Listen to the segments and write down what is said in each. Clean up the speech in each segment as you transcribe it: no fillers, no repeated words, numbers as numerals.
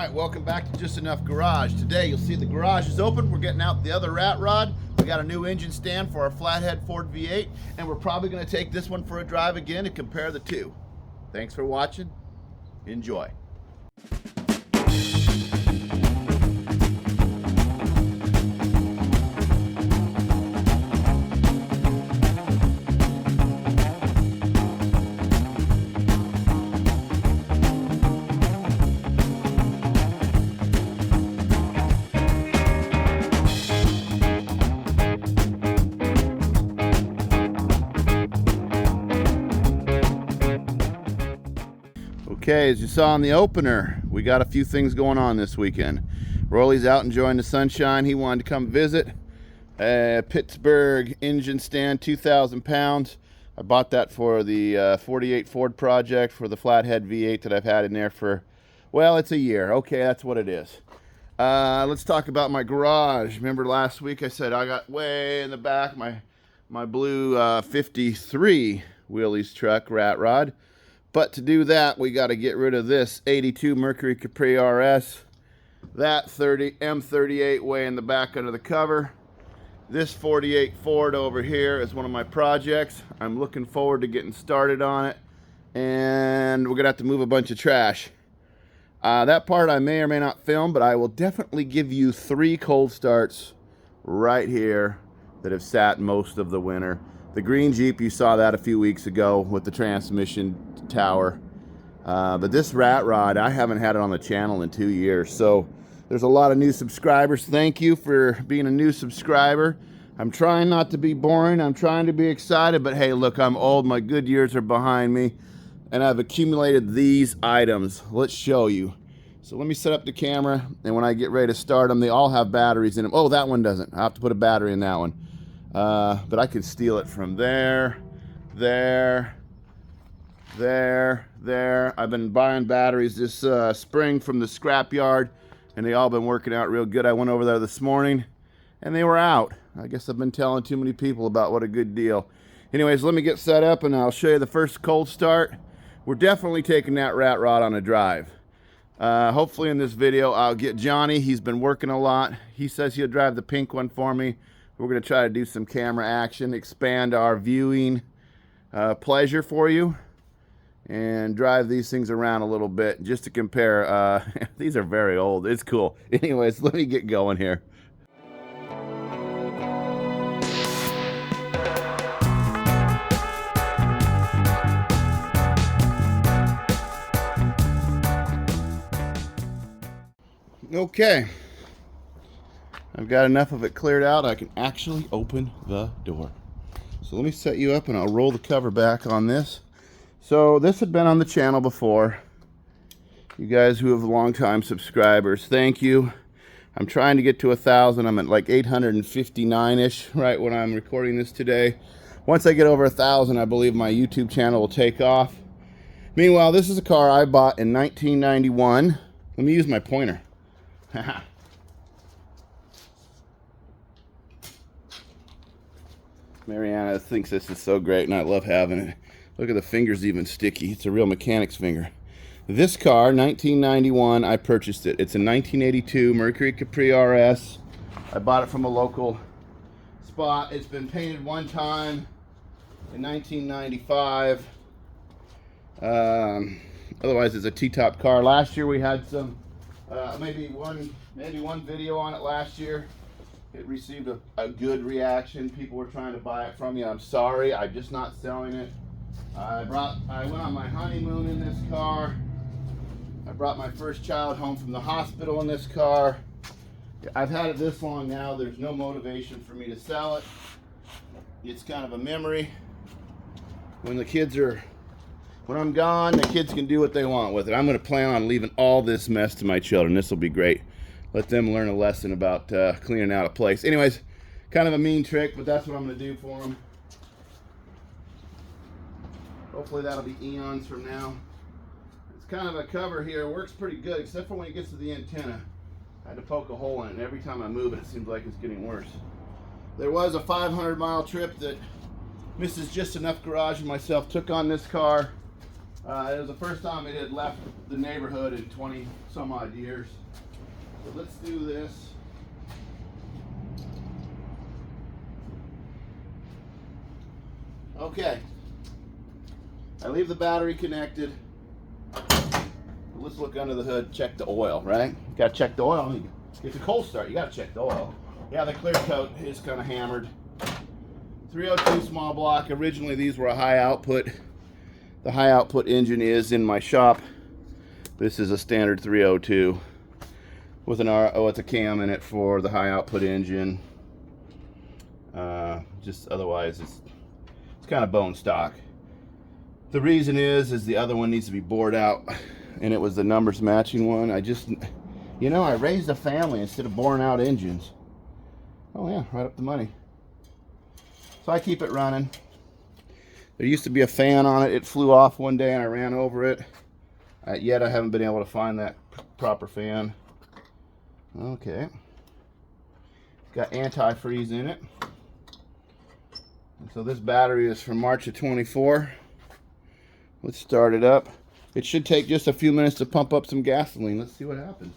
Alright, welcome back to Just Enough Garage. Today you'll see the garage is open. We're getting out the other rat rod. We got a new engine stand for our flathead Ford V8, and we're probably going to take this one for a drive again and compare the two. Thanks for watching. Enjoy. Okay, as you saw in the opener, we got a few things going on this weekend. Rolly's out enjoying the sunshine. He wanted to come visit. Pittsburgh engine stand, 2,000 pounds. I bought that for the 48 Ford project for the flathead V8 that I've had in there for, well, it's a year. Okay, that's what it is. Let's talk about my garage. Remember last week I said I got way in the back my blue 53 Willys truck rat rod. But to do that, we got to get rid of this 82 Mercury Capri RS, that M38 way in the back under the cover. This 48 Ford over here is one of my projects. I'm looking forward to getting started on it, and we're gonna have to move a bunch of trash. That part I may or may not film, but I will definitely give you 3 cold starts right here that have sat most of the winter. The green Jeep, you saw that a few weeks ago with the transmission tower. But this rat rod, I haven't had it on the channel in 2 years. So there's a lot of new subscribers. Thank you for being a new subscriber. I'm trying not to be boring. I'm trying to be excited. But hey, look, I'm old. My good years are behind me. And I've accumulated these items. Let's show you. So let me set up the camera. And when I get ready to start them, they all have batteries in them. Oh, that one doesn't. I have to put a battery in that one. But I can steal it from there. I've been buying batteries this spring from the scrapyard, and they all been working out real good. I went over there this morning, and they were out. I guess I've been telling too many people about what a good deal. Anyways, let me get set up, and I'll show you the first cold start. We're definitely taking that rat rod on a drive. Hopefully in this video, I'll get Johnny. He's been working a lot. He says he'll drive the pink one for me. We're going to try to do some camera action, expand our viewing pleasure for you, and drive these things around a little bit just to compare. These are very old. It's cool. Anyways, let me get going here. Okay. I've got enough of it cleared out, I can actually open the door. So let me set you up and I'll roll the cover back on this. So this had been on the channel before. You guys who have long-time subscribers, thank you. I'm trying to get to 1,000. I'm at like 859-ish right when I'm recording this today. Once I get over 1,000, I believe my YouTube channel will take off. Meanwhile, this is a car I bought in 1991. Let me use my pointer. Haha. Mariana thinks this is so great, and I love having it. Look at the fingers, even sticky. It's a real mechanic's finger. This car, 1991, I purchased it. It's a 1982 Mercury Capri RS. I bought it from a local spot. It's been painted one time in 1995. Otherwise, it's a T-top car. Last year we had some, maybe one video on it last year. It received a good reaction. People were trying to buy it from me. I'm sorry, I'm just not selling it. I went on my honeymoon in this car. I brought my first child home from the hospital in this car. I've had it this long now. There's no motivation for me to sell it. It's kind of a memory. When I'm gone, the kids can do what they want with it. I'm going to plan on leaving all this mess to my children. This will be great. Let them learn a lesson about cleaning out a place. Anyways, kind of a mean trick, but that's what I'm going to do for them. Hopefully that'll be eons from now. It's kind of a cover here. It works pretty good, except for when it gets to the antenna. I had to poke a hole in it, and every time I move it, it seems like it's getting worse. There was a 500-mile trip that Mrs. Just Enough Garage and myself took on this car. It was the first time it had left the neighborhood in 20 some odd years. So let's do this. Okay. I leave the battery connected. Let's look under the hood, check the oil, right? You gotta check the oil. It's a cold start, you gotta check the oil. Yeah, the clear coat is kind of hammered. 302 small block. Originally these were a high output. The high output engine is in my shop. This is a standard 302 with it's a cam in it for the high output engine. Just otherwise it's kind of bone stock. The reason is the other one needs to be bored out, and it was the numbers matching one. I raised a family instead of boring out engines. Oh yeah, right up the money. So I keep it running. There used to be a fan on it. It flew off one day and I ran over it. Yet I haven't been able to find that proper fan. Okay. Got antifreeze in it. And so this battery is from March of 24. Let's start it up. It should take just a few minutes to pump up some gasoline. Let's see what happens.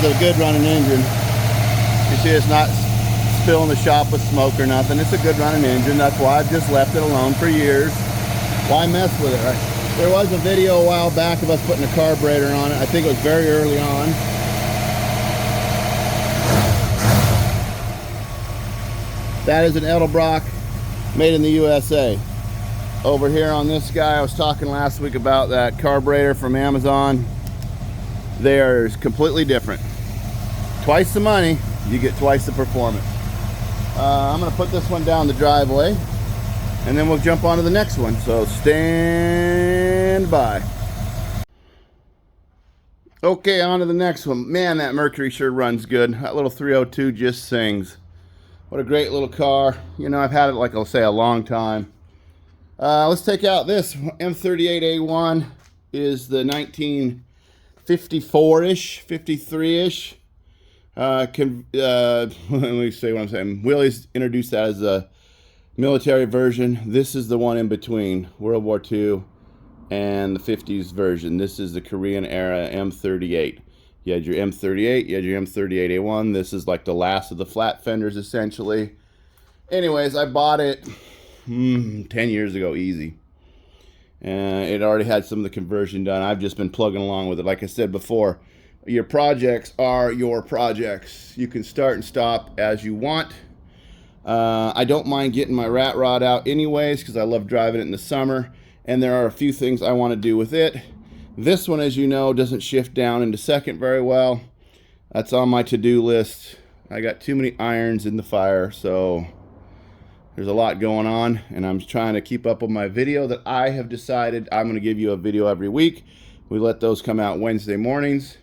A good running engine. You see it's not spilling the shop with smoke or nothing. It's a good running engine. That's why I've just left it alone for years. Why mess with it, right? There was a video a while back of us putting a carburetor on it. I think it was very early on. That is an Edelbrock made in the USA. Over here on this guy, I was talking last week about that carburetor from Amazon. They are completely different. Twice the money, you get twice the performance. I'm gonna put this one down the driveway and then we'll jump on to the next one. So stand by. Okay, on to the next one. Man, that Mercury sure runs good. That little 302 just sings. What a great little car. You know, I've had it, like I'll say, a long time. Let's take out this M38A1 is the 1954-ish, 53-ish. Let me say what I'm saying. Willys introduced that as a military version. This is the one in between World War II and the 50s version. This is the Korean era M38. You had your M38, you had your M38A1. This is like the last of the flat fenders, essentially. Anyways, I bought it 10 years ago, easy. It already had some of the conversion done. I've just been plugging along with it. Like I said before, your projects are your projects. You can start and stop as you want. I don't mind getting my rat rod out anyways because I love driving it in the summer. And there are a few things I want to do with it. This one, as you know, doesn't shift down into second very well. That's on my to-do list. I got too many irons in the fire, so there's a lot going on, and I'm trying to keep up with my video that I have decided I'm going to give you a video every week. We let those come out Wednesday mornings.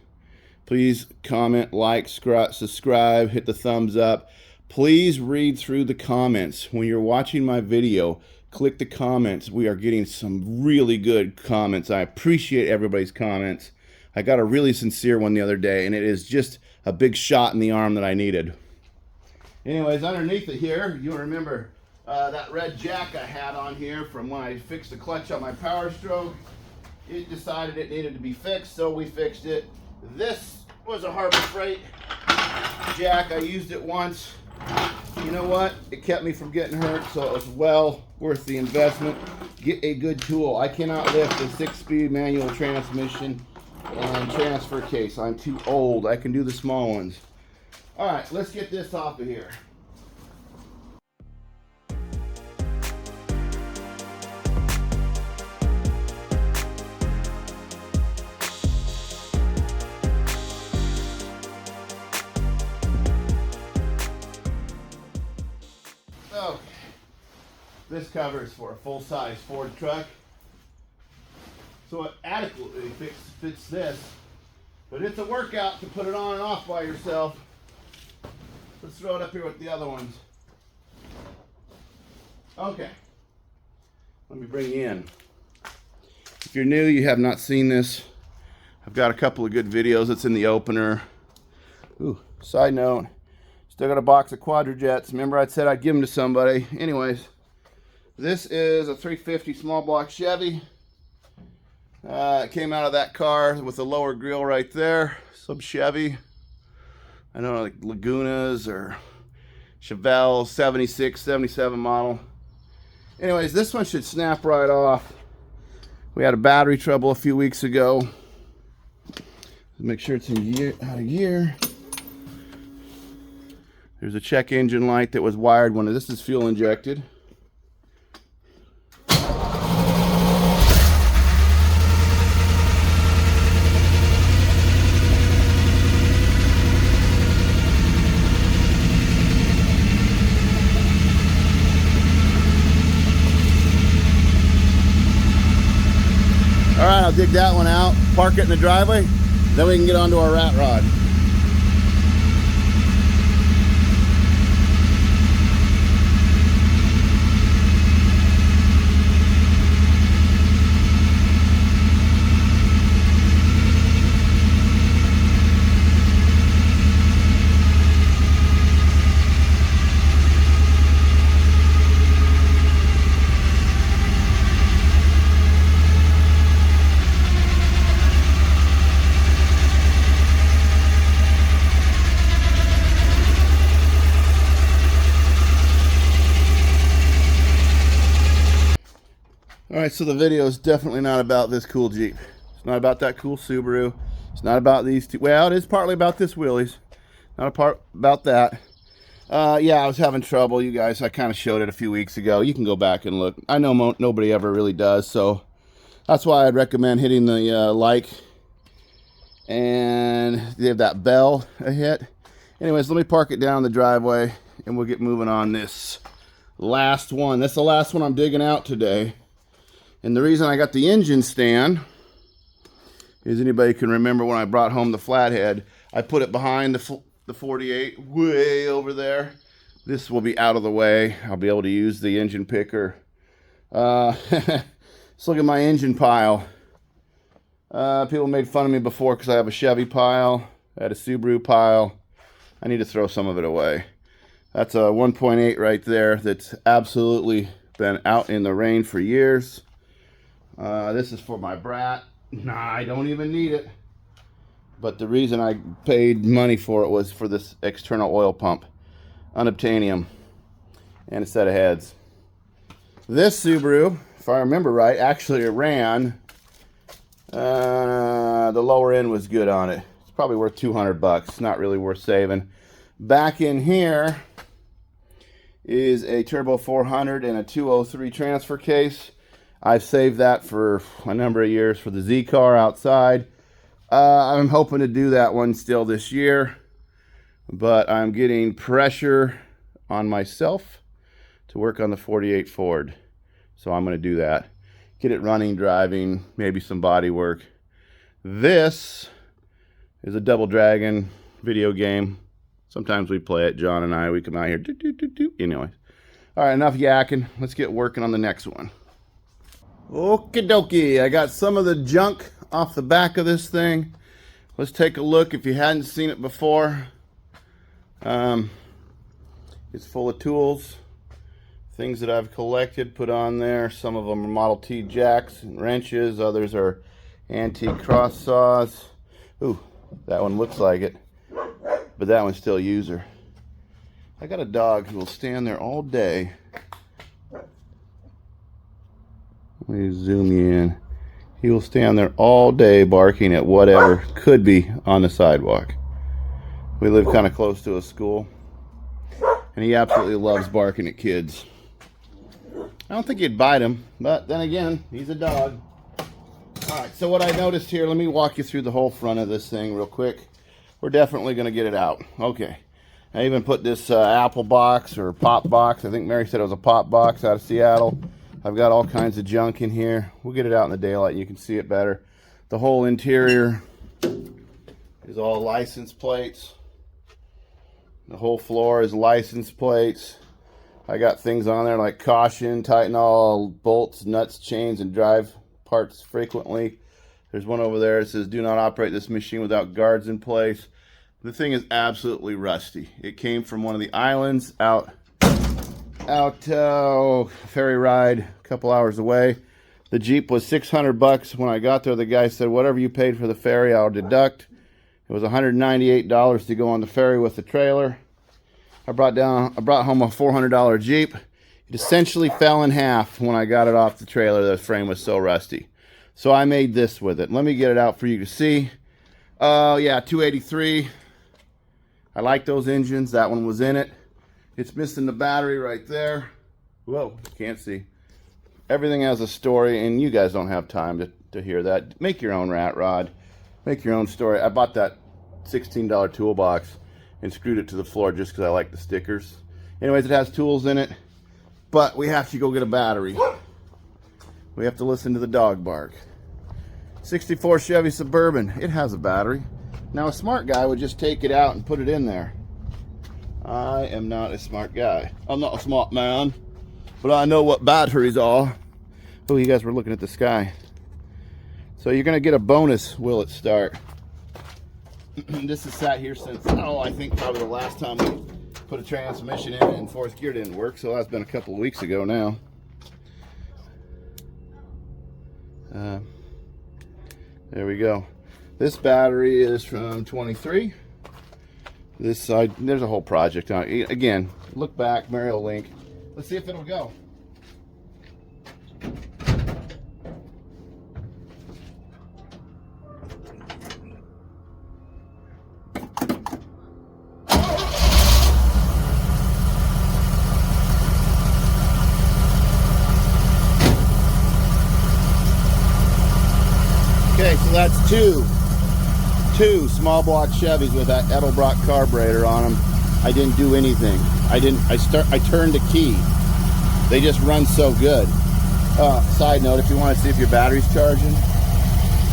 Please comment, like, subscribe, hit the thumbs up. Please read through the comments. When you're watching my video, click the comments. We are getting some really good comments. I appreciate everybody's comments. I got a really sincere one the other day, and it is just a big shot in the arm that I needed. Anyways, underneath it here, you'll remember that red jack I had on here from when I fixed the clutch on my Power Stroke. It decided it needed to be fixed, so we fixed it. This was a Harbor Freight jack. I used it once. You know what? It kept me from getting hurt, so it was well worth the investment. Get a good tool. I cannot lift a 6-speed manual transmission and transfer case. I'm too old. I can do the small ones. All right, let's get this off of here. Okay, this covers for a full-size Ford truck, so it adequately fits this, but it's a workout to put it on and off by yourself. Let's throw it up here with the other ones. Okay. Let me bring you in. If you're new, you have not seen this, I've got a couple of good videos. It's in the opener. Ooh, side note, still got a box of Quadrajets. Remember I said I'd give them to somebody. Anyways, this is a 350 small block Chevy. It came out of that car with a lower grill right there. Some Chevy. I don't know, like Lagunas or Chevelle 76, 77 model. Anyways, this one should snap right off. We had a battery trouble a few weeks ago. Make sure it's out of gear. There's a check engine light that was wired when this is fuel injected. All right, I'll dig that one out, park it in the driveway, then we can get onto our rat rod. Alright, so the video is definitely not about this cool Jeep. It's not about that cool Subaru. It's not about these two. Well, it is partly about this Willys. Not a part about that. Yeah, I was having trouble, you guys. I kind of showed it a few weeks ago. You can go back and look. I know nobody ever really does, so that's why I'd recommend hitting the like. And they have that bell a hit. Anyways, let me park it down the driveway, and we'll get moving on this last one. That's the last one I'm digging out today. And the reason I got the engine stand is, anybody can remember when I brought home the flathead, I put it behind the 48 way over there. This will be out of the way. I'll be able to use the engine picker. Let's look at my engine pile. People made fun of me before because I have a Chevy pile. I had a Subaru pile. I need to throw some of it away. That's a 1.8 right there that's absolutely been out in the rain for years. This is for my brat. Nah, I don't even need it. But the reason I paid money for it was for this external oil pump. Unobtainium. And a set of heads. This Subaru, if I remember right, actually it ran. The lower end was good on it. It's probably worth 200 bucks. Not really worth saving. Back in here is a Turbo 400 and a 203 transfer case. I've saved that for a number of years for the Z car outside. I'm hoping to do that one still this year, but I'm getting pressure on myself to work on the 48 Ford. So I'm going to do that. Get it running, driving, maybe some body work. This is a Double Dragon video game. Sometimes we play it, John and I. We come out here. Anyway. All right, enough yakking. Let's get working on the next one. Okie dokie, I got some of the junk off the back of this thing. Let's take a look if you hadn't seen it before. It's full of tools, things that I've collected, put on there. Some of them are Model T jacks and wrenches, others are antique cross saws. Ooh, that one looks like it, but that one's still user. I got a dog who will stand there all day. Let me zoom you in. He will stand there all day barking at whatever could be on the sidewalk. We live kind of close to a school, and he absolutely loves barking at kids. I don't think he'd bite him, but then again, he's a dog. Alright, so what I noticed here, let me walk you through the whole front of this thing real quick. We're definitely going to get it out. Okay. I even put this apple box or pop box. I think Mary said it was a pop box out of Seattle. I've got all kinds of junk in here. We'll get it out in the daylight. You can see it better. The whole interior is all license plates. The whole floor is license plates. I got things on there like caution, tighten all bolts, nuts, chains, and drive parts frequently. There's one over there that says do not operate this machine without guards in place. The thing is absolutely rusty. It came from one of the islands out ferry ride a couple hours away. The Jeep was $600 when I got there. The guy said, whatever you paid for the ferry, I'll deduct. It was $198 to go on the ferry with the trailer. I brought home a $400 Jeep. It essentially fell in half when I got it off the trailer. The frame was so rusty. So I made this with it. Let me get it out for you to see. Oh yeah, 283. I like those engines. That one was in it. It's missing the battery right there. Whoa, can't see. Everything has a story, and you guys don't have time to hear that. Make your own rat rod. Make your own story. I bought that $16 toolbox and screwed it to the floor just because I like the stickers. Anyways, it has tools in it, but we have to go get a battery. We have to listen to the dog bark. 64 Chevy Suburban. It has a battery. Now, a smart guy would just take it out and put it in there. I am not a smart guy. I'm not a smart man, but I know what batteries are. Oh, you guys were looking at the sky. So you're going to get a bonus will it start. This has sat here since, I think probably the last time we put a transmission in it and fourth gear didn't work. So that's been a couple of weeks ago now. There we go. This battery is from 23. This side, there's a whole project on it. Again, look back, Mario link. Let's see if it'll go. Okay, so that's two small block Chevys with that Edelbrock carburetor on them. I didn't do anything. I turned the key. They just run so good. Side note, if you want to see if your battery's charging,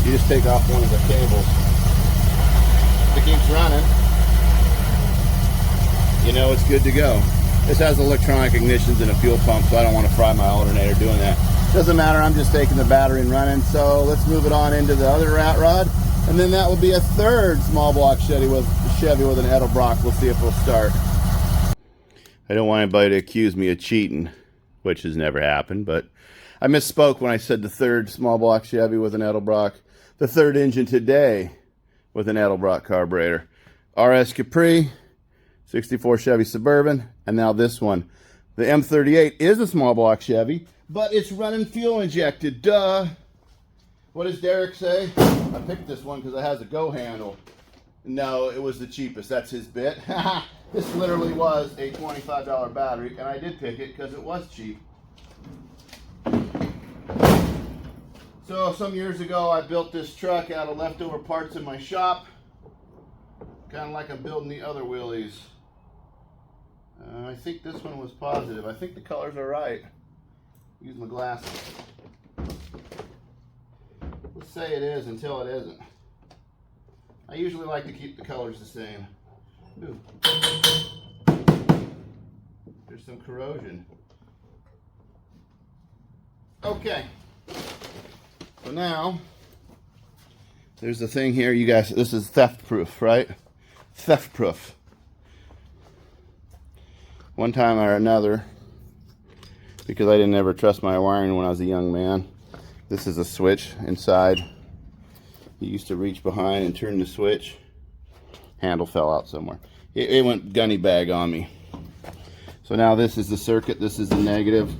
you just take off one of the cables. If it keeps running, you know it's good to go. This has electronic ignitions and a fuel pump, so I don't want to fry my alternator doing that. Doesn't matter, I'm just taking the battery and running. So let's move it on into the other rat rod. And then that will be a third small block Chevy with an Edelbrock. We'll see if it'll start. I don't want anybody to accuse me of cheating, which has never happened, but I misspoke when I said the third small block Chevy with an Edelbrock. The third engine today with an Edelbrock carburetor. RS Capri, 64 Chevy Suburban, and now this one. The M38 is a small block Chevy, but it's running fuel injected, duh. What does Derek say? I picked this one because it has a go handle. No, it was the cheapest. That's his bit. This literally was a $25 battery, and I did pick it because it was cheap. So some years ago, I built this truck out of leftover parts in my shop. Kind of like I'm building the other Willys. I think this one was positive. I think the colors are right. Use my glasses. Let's say it is until it isn't. I usually like to keep the colors the same. Ooh. There's some corrosion. Okay. So now, there's the thing here, you guys, this is theft proof, right? Theft proof. One time or another, because I didn't ever trust my wiring when I was a young man. This is a switch inside. You used to reach behind and turn the switch. Handle fell out somewhere. It went gunny bag on me. So now this is the circuit. This is the negative.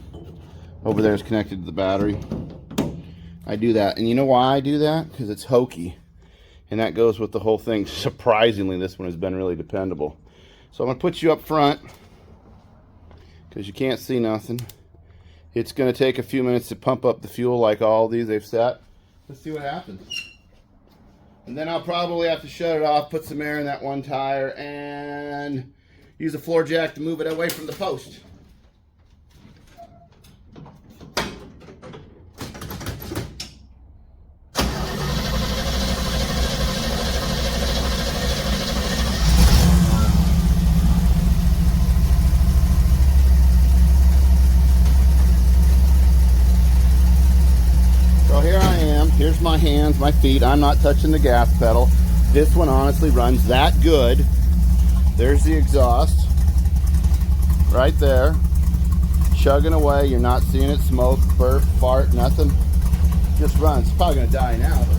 Over there is connected to the battery. I do that. And you know why I do that? Because it's hokey. And that goes with the whole thing. Surprisingly, this one has been really dependable. So I'm going to put you up front because you can't see nothing. It's going to take a few minutes to pump up the fuel like all these they've set. Let's see what happens. And then I'll probably have to shut it off, put some air in that one tire, and use a floor jack to move it away from the post. hands, my feet. I'm not touching the gas pedal. This one honestly runs that good. There's the exhaust right there, chugging away. You're not seeing it smoke, burp, fart, nothing. Just runs. It's probably gonna die now, but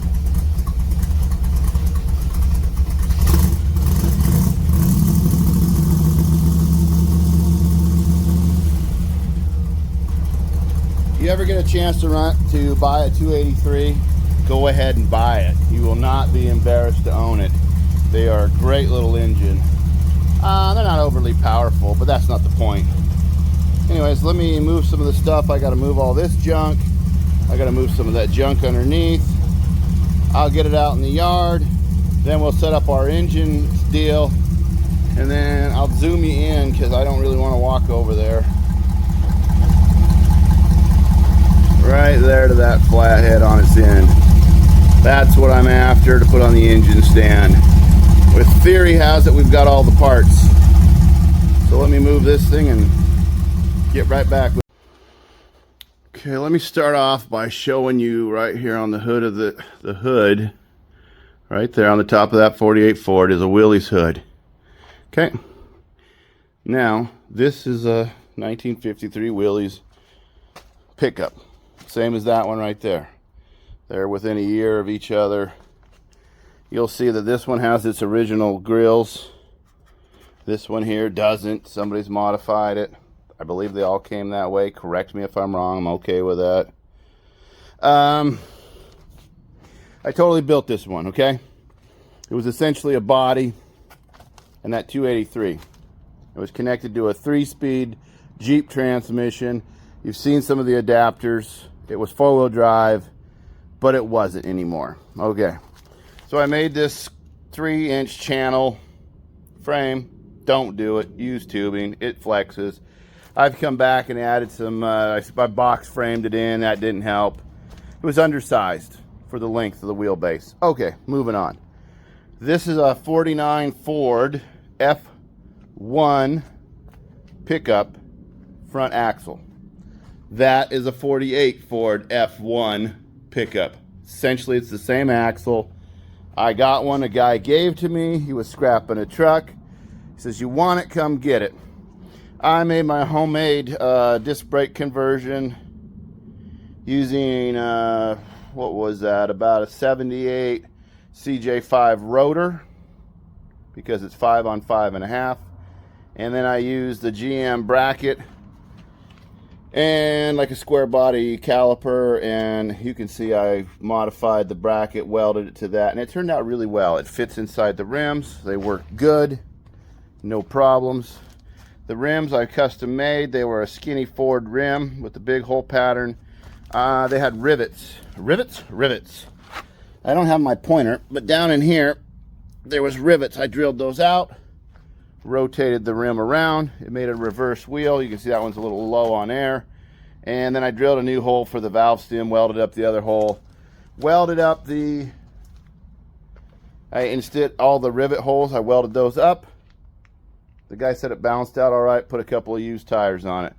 if you ever get a chance to buy a 283, go ahead and buy it. You will not be embarrassed to own it. They are a great little engine. They're not overly powerful, but that's not the point. Anyways, let me move some of the stuff. I got to move all this junk. I got to move some of that junk underneath. I'll get it out in the yard. Then we'll set up our engine deal. And then I'll zoom you in because I don't really want to walk over there. Right there to that flathead on its end. That's what I'm after to put on the engine stand. With theory has it we've got all the parts. So let me move this thing and get right back. Okay, let me start off by showing you right here on the hood of the hood. Right there on the top of that 48 Ford is a Willys hood. Okay. Now, this is a 1953 Willys pickup. Same as that one right there. They're within a year of each other. You'll see that this one has its original grills. This one here doesn't. Somebody's modified it. I believe they all came that way. Correct me if I'm wrong. I'm okay with that. I totally built this one, okay? It was essentially a body and that 283. It was connected to a 3-speed Jeep transmission. You've seen some of the adapters. It was 4-wheel drive, but it wasn't anymore. Okay. So I made this 3-inch channel frame. Don't do it. Use tubing. It flexes. I've come back and added some, I box framed it in. That didn't help. It was undersized for the length of the wheelbase. Okay, moving on. This is a 49 Ford F1 pickup front axle. That is a 48 Ford F1 pickup. Essentially, it's the same axle. I got one a guy gave to me. He was scrapping a truck. He says, you want it, come get it. I made my homemade disc brake conversion using, what was that? About a 78 CJ5 rotor, because it's 5 on 5.5. And then I used the GM bracket and like a square body caliper, and you can see I modified the bracket, welded it to that, and it turned out really well. It fits inside the rims. They work good, no problems. The rims I custom made. They were a skinny Ford rim with the big hole pattern. They had rivets. Rivets. I don't have my pointer, but down in here there was rivets. I drilled those out, rotated the rim around. It made a reverse wheel. You can see that one's a little low on air. And then I drilled a new hole for the valve stem, welded up the other hole, welded up instead all the rivet holes, I welded those up. The guy said it bounced out all right, put a couple of used tires on it.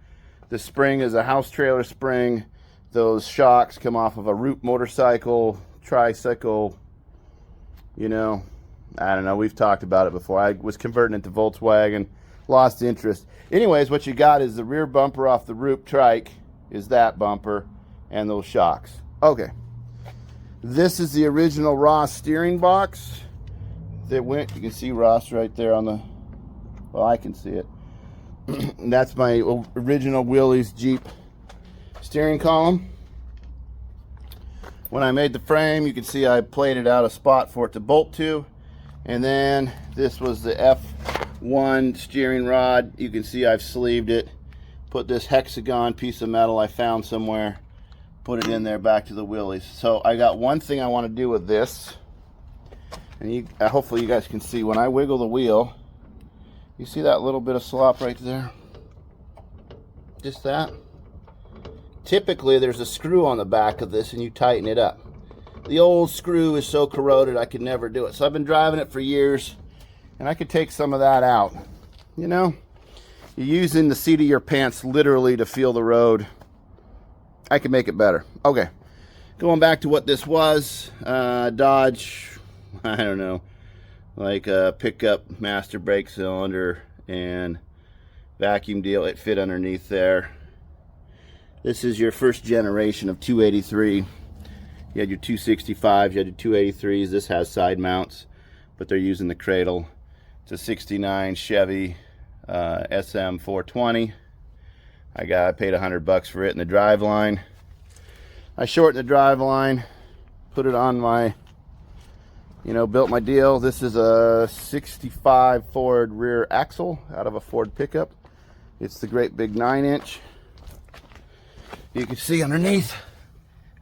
The spring is a house trailer spring. Those shocks come off of a Root motorcycle, tricycle, you know, I don't know, we've talked about it before. I was converting it to Volkswagen, lost interest. Anyways, what you got is the rear bumper off the Root trike, is that bumper, and those shocks. Okay. This is the original Ross steering box that went, you can see Ross right there on the, well, I can see it. That's my original Willys Jeep steering column. When I made the frame, you can see I plated out a spot for it to bolt to. And then this was the F1 steering rod. You can see I've sleeved it. Put this hexagon piece of metal I found somewhere. Put it in there back to the Willys. So I got one thing I want to do with this. And hopefully you guys can see when I wiggle the wheel. You see that little bit of slop right there? Just that. Typically there's a screw on the back of this and you tighten it up. The old screw is so corroded I could never do it. So I've been driving it for years and I could take some of that out. You know, you're using the seat of your pants literally to feel the road. I can make it better. Okay, Going back to what this was, Dodge, I don't know, like a pickup master brake cylinder and vacuum deal. It fit underneath there. This is your first generation of 283. You had your 265s, you had your 283s. This has side mounts, but they're using the cradle. It's a 69 Chevy SM 420. I paid $100 for it in the drive line. I shortened the drive line, put it on my, built my deal. This is a 65 Ford rear axle out of a Ford pickup. It's the great big 9-inch. You can see underneath.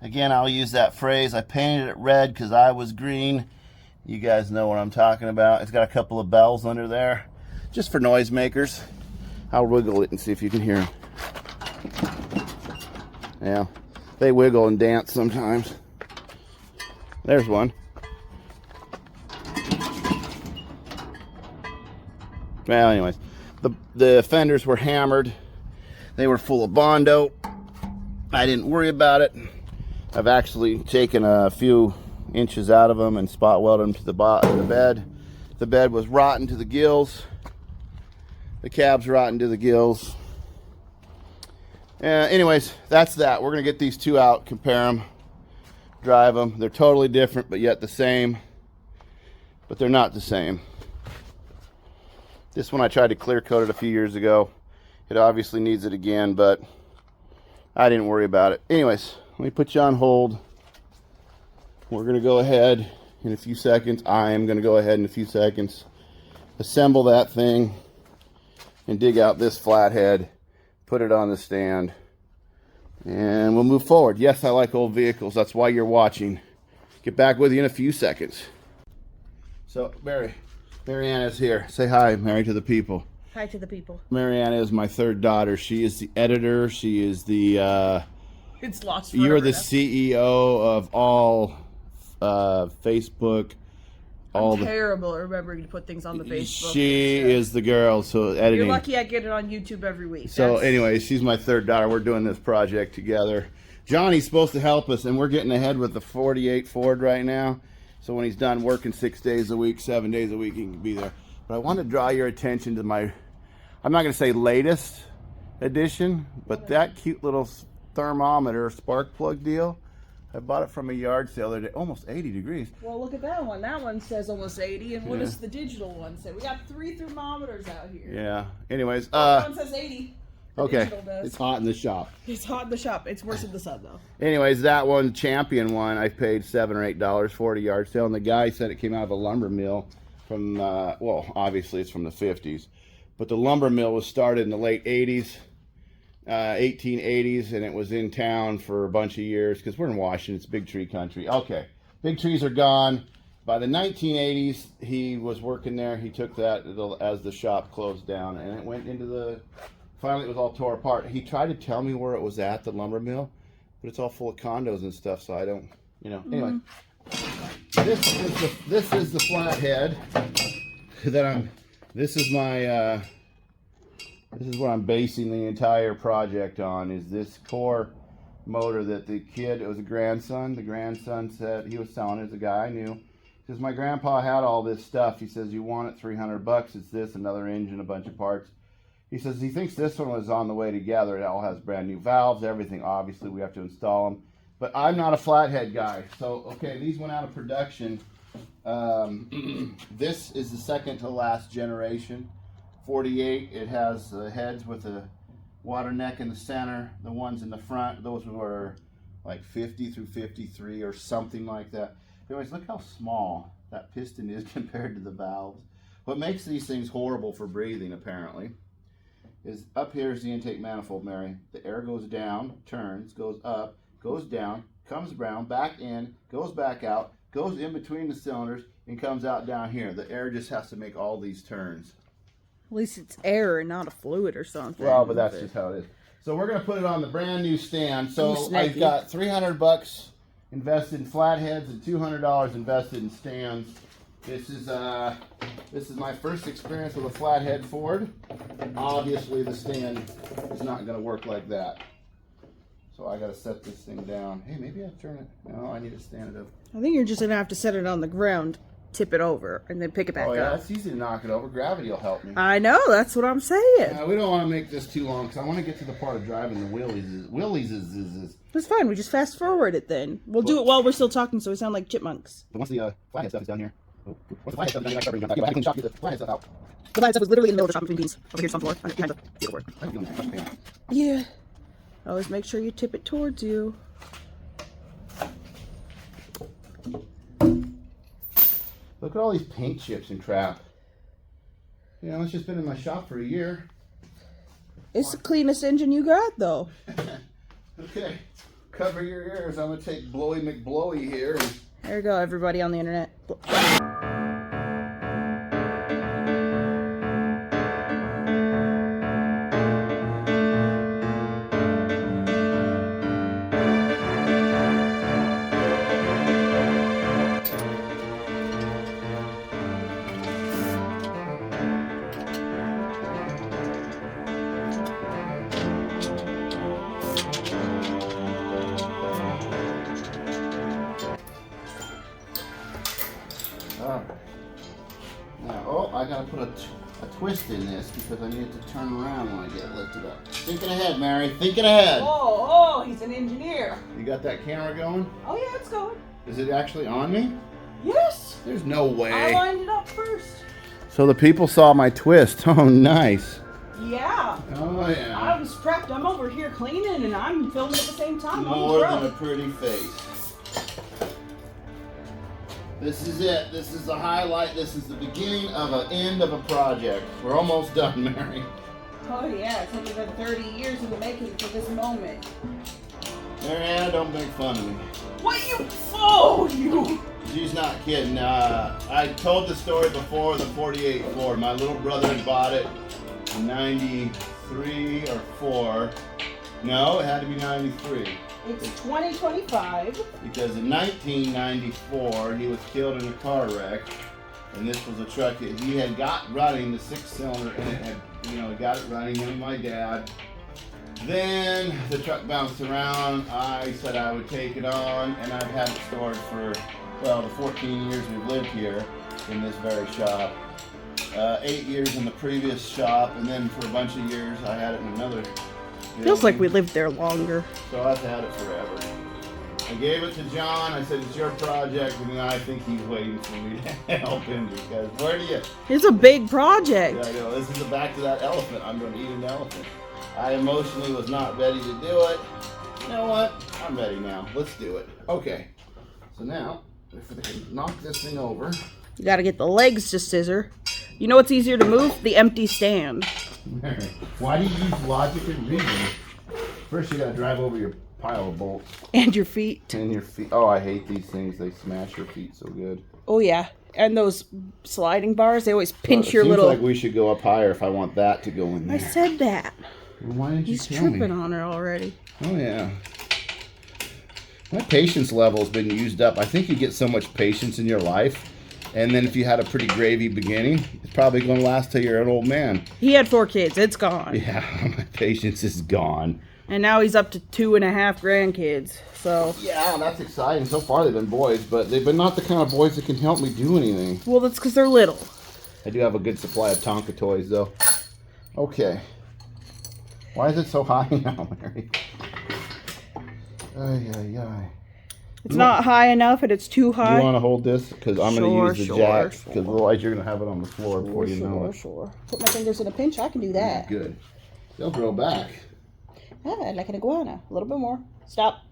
Again, I'll use that phrase. I painted it red because I was green. You guys know what I'm talking about. It's got a couple of bells under there, just for noisemakers. I'll wiggle it and see if you can hear them. Yeah, they wiggle and dance sometimes. There's one. Well, anyways, the fenders were hammered. They were full of Bondo. I didn't worry about it. I've actually taken a few inches out of them and spot welded them to the bottom of the bed. The bed was rotten to the gills. The cab's rotten to the gills. Anyways, that's that. We're gonna get these two out, compare them, drive them. They're totally different, but yet the same. But they're not the same. This one I tried to clear coat it a few years ago. It obviously needs it again, but I didn't worry about it. Anyways, let me put you on hold. We're gonna go ahead in a few seconds. I am gonna go ahead in a few seconds, assemble that thing and dig out this flathead, put it on the stand, and we'll move forward. Yes, I like old vehicles. That's why you're watching. Get back with you in a few seconds. So, Marianne is here. Say hi, Mary, to the people. Hi to the people. Marianne is my third daughter. She is the editor. She is the... It's lost forever. You're the CEO of all Facebook. I'm terrible at remembering to put things on the Facebook. She is the girl, so editing. You're lucky I get it on YouTube every week. So anyway, she's my third daughter. We're doing this project together. Johnny's supposed to help us, and we're getting ahead with the 48 Ford right now. So when he's done working 6 days a week, 7 days a week, he can be there. But I want to draw your attention to my, I'm not going to say latest edition, but that cute little thermometer spark plug deal. I bought it from a yard sale the other day, almost 80 degrees. Well, look at that one. That one says almost 80. And what does the digital one say? We got 3 thermometers out here. Yeah. Anyways. That one says 80. Okay. It's hot in the shop. It's hot in the shop. It's worse in the sun, though. Anyways, that one, Champion one, I paid $7 or $8 for at a yard sale. And the guy said it came out of a lumber mill from, well, obviously it's from the 50s. But the lumber mill was started in the late 80s. 1880s, and it was in town for a bunch of years because we're in Washington. It's big tree country. Okay, big trees are gone. By the 1980s, he was working there. He took that as the shop closed down, and it went into the, finally it was all tore apart. He tried to tell me where it was at, the lumber mill, but it's all full of condos and stuff, so I don't, Anyway, this is the flathead that this is my, this is what I'm basing the entire project on, is this core motor that the kid, it was a grandson, the grandson said, he was selling it, as a guy I knew. He says, my grandpa had all this stuff. He says, you want it, $300, it's this, another engine, a bunch of parts. He says he thinks this one was on the way together. It all has brand new valves, everything. Obviously, we have to install them. But I'm not a flathead guy. So, okay, these went out of production. This is the second to last generation. 48, it has the heads with a water neck in the center. The ones in the front, those were like 50 through 53 or something like that. Anyways, look how small that piston is compared to the valves. What makes these things horrible for breathing, apparently, is up here is the intake manifold, Mary. The air goes down, turns, goes up, goes down, comes around, back in, goes back out, goes in between the cylinders, and comes out down here. The air just has to make all these turns. At least it's air and not a fluid or something. Well, but that's just how it is. So we're going to put it on the brand new stand. So I've got $300 invested in flatheads and $200 invested in stands. This is my first experience with a flathead Ford. Obviously, the stand is not going to work like that. So I gotta set this thing down. Hey, maybe I turn it. No, I need to stand it up. I think you're just gonna have to set it on the ground, tip it over, and then pick it back Oh yeah, up. it's easy to knock it over. Gravity will help me. I know, that's what I'm saying. We don't want to make this too long because I want to get to the part of driving the Willys. Willys is. It's fine, we just fast forward it then. We'll do it while we're still talking so we sound like chipmunks. But once the flathead stuff is down here. Once the flathead stuff is down here, I start bringing it down. I can shop get the flathead stuff out. The flathead stuff was literally in the middle of the shop between beans. Over here's some floor, behind the table board. I don't feel that much pain. Yeah. Always make sure you tip it towards you. Look at all these paint chips and crap. You know, it's just been in my shop for a year. It's the cleanest engine you got, though. Okay, cover your ears. I'm gonna take Blowy McBlowy here. There you go, everybody on the internet. Now, I gotta put a twist in this because I need it to turn around when I get lifted up. Thinking ahead, Mary. Thinking ahead. Oh, he's an engineer. You got that camera going? Oh yeah, it's going. Is it actually on me? Yes. There's no way. I lined it up first. So the people saw my twist. Oh, nice. Yeah. Oh, yeah. I was prepped. I'm over here cleaning and I'm filming at the same time. More than a pretty face. This is it. This is the highlight. This is the beginning of an end of a project. We're almost done, Mary. Oh yeah, it's only been 30 years in the making for this moment. Mariana, don't make fun of me. What you? Oh, you! She's not kidding. I told the story before, the 48 Ford. My little brother had bought it in 93 or 4. No, it had to be 93. It's 2025. Because in 1994, he was killed in a car wreck. And this was a truck that he had got running, the 6-cylinder, and it had, got it running, him and my dad. Then the truck bounced around. I said I would take it on, and I've had it stored for, the 14 years we've lived here in this very shop. 8 years in the previous shop, and then for a bunch of years I had it in another. Feels like we lived there longer. So I've had it forever. I gave it to John. I said, it's your project, and I think he's waiting for me to help him because where do you? It's a big project. Yeah, I know. This is the back to that elephant. I'm going to eat an elephant. I emotionally was not ready to do it. You know what? I'm ready now. Let's do it. Okay. So now, if I can knock this thing over. You gotta get the legs to scissor. You know what's easier to move? The empty stand. Mary, why do you use logic and reason? First, you gotta drive over your pile of bolts. And your feet. And your feet. Oh, I hate these things. They smash your feet so good. Oh, yeah. And those sliding bars, they always pinch your seems little... like we should go up higher if I want that to go in there. I said that. Well, why didn't you He's tell me? tripping on her already. Oh, yeah. My patience level has been used up. I think you get so much patience in your life. And then if you had a pretty gravy beginning, it's probably going to last till you're an old man. He had 4 kids. It's gone. Yeah, my patience is gone. And now he's up to 2.5 grandkids. So... Yeah, that's exciting. So far they've been boys, but they've been not the kind of boys that can help me do anything. Well, that's because they're little. I do have a good supply of Tonka toys, though. Okay. Why is it so high now, Mary? Ay, ay, ay. It's not high enough and it's too high. You want to hold this? Because I'm going to use the jacks. Because Sure. otherwise you're going to have it on the floor before you know it. Sure. Put my fingers in a pinch. I can do that. Good. They'll grow back. Ah, like an iguana. A little bit more. Stop.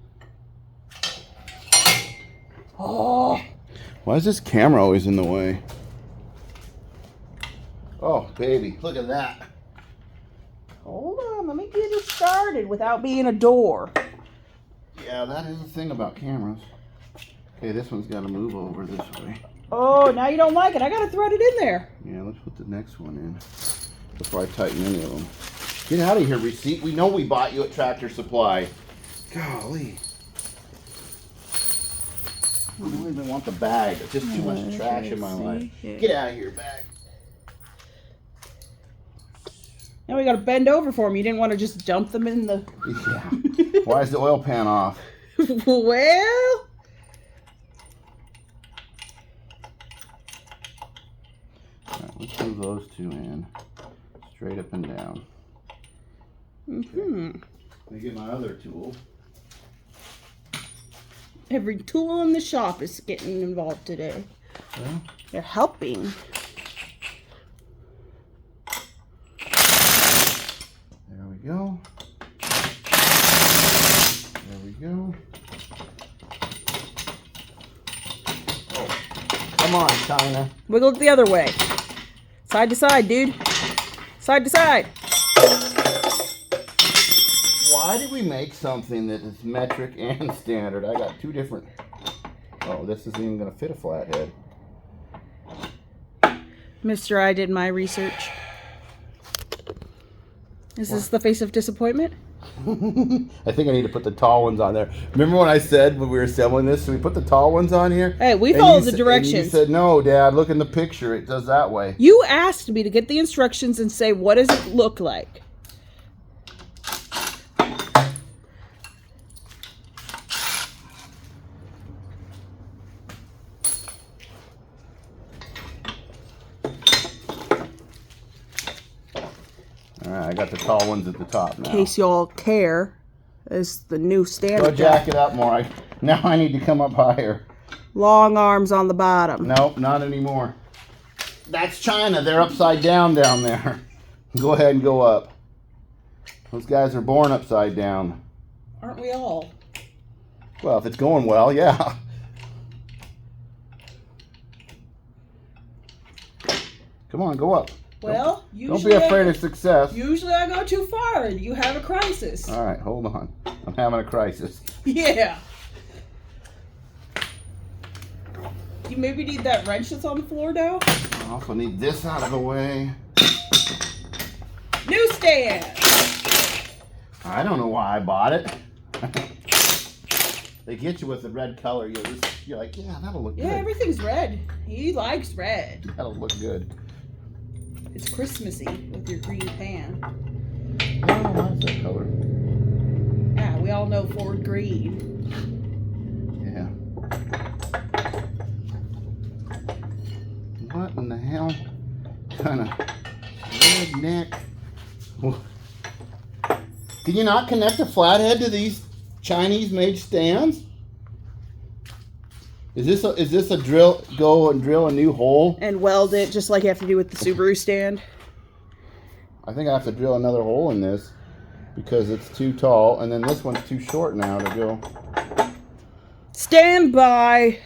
Oh. Why is this camera always in the way? Oh, baby. Look at that. Hold on. Let me get it started without being a door. Yeah, that is the thing about cameras. Okay, this one's got to move over this way. Oh, now you don't like it. I got to thread it in there. Yeah, let's put the next one in before I tighten any of them. Get out of here, receipt. We know we bought you at Tractor Supply. Golly. I don't even want the bag. It's just too much trash in my life. Get out of here, bag. Now we got to bend over for them. You didn't want to just dump them in the... Yeah. Why is the oil pan off? Well... All right, let's move those two in. Straight up and down. Mm-hmm. Let me get my other tool. Every tool in the shop is getting involved today. Well, They're helping. there we go. There we go. Oh, come on, China. Wiggle it the other way. Side to side, dude. Side to side. Why did we make something that is metric and standard? I got two different. Oh, this isn't even going to fit a flathead. Mister, I did my research. Is this the face of disappointment? I think I need to put the tall ones on there. Remember when I said when we were assembling this, so we put the tall ones on here? Hey, we And followed you the sa- directions. And you said, no, Dad, look in the picture. It does that way. You asked me to get the instructions and say, what does it look like? All right, I got the tall ones at the top now. In case y'all care, is the new Go standard. jack it up more. Now I need to come up higher. Long arms on the bottom. Nope, not anymore. That's China. They're upside down there. Go ahead and go up. Those guys are born upside down. Aren't we all? Well, if it's going well, yeah. Come on, go up. Well, Don't be afraid of success. Usually I go too far and you have a crisis. All right, hold on. I'm having a crisis. Yeah. You maybe need that wrench that's on the floor now? I also need this out of the way. New stand! I don't know why I bought it. They get you with the red color. You're like, yeah, that'll look Yeah, good. everything's red. He likes red. That'll look good. It's Christmassy with your green pan. Oh, I like that color. Yeah, we all know Ford green. Yeah. What in the hell kind of redneck? Can you not connect a flathead to these Chinese-made stands? Is this a drill? Go and drill a new hole? And weld it just like you have to do with the Subaru stand. I think I have to drill another hole in this because it's too tall, and then this one's too short now to go. Stand by.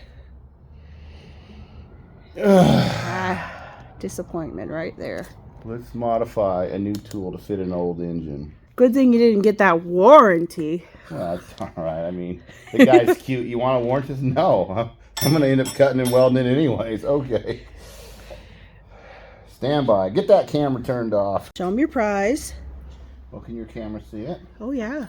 Disappointment right there. Let's modify a new tool to fit an old engine. Good thing you didn't get that warranty. Well, that's all right. I mean, the guy's cute. You want a warranty? No. I'm going to end up cutting and welding it anyways. Okay. Stand by. Get that camera turned off. Show them your prize. Well, can your camera see it? Oh, yeah.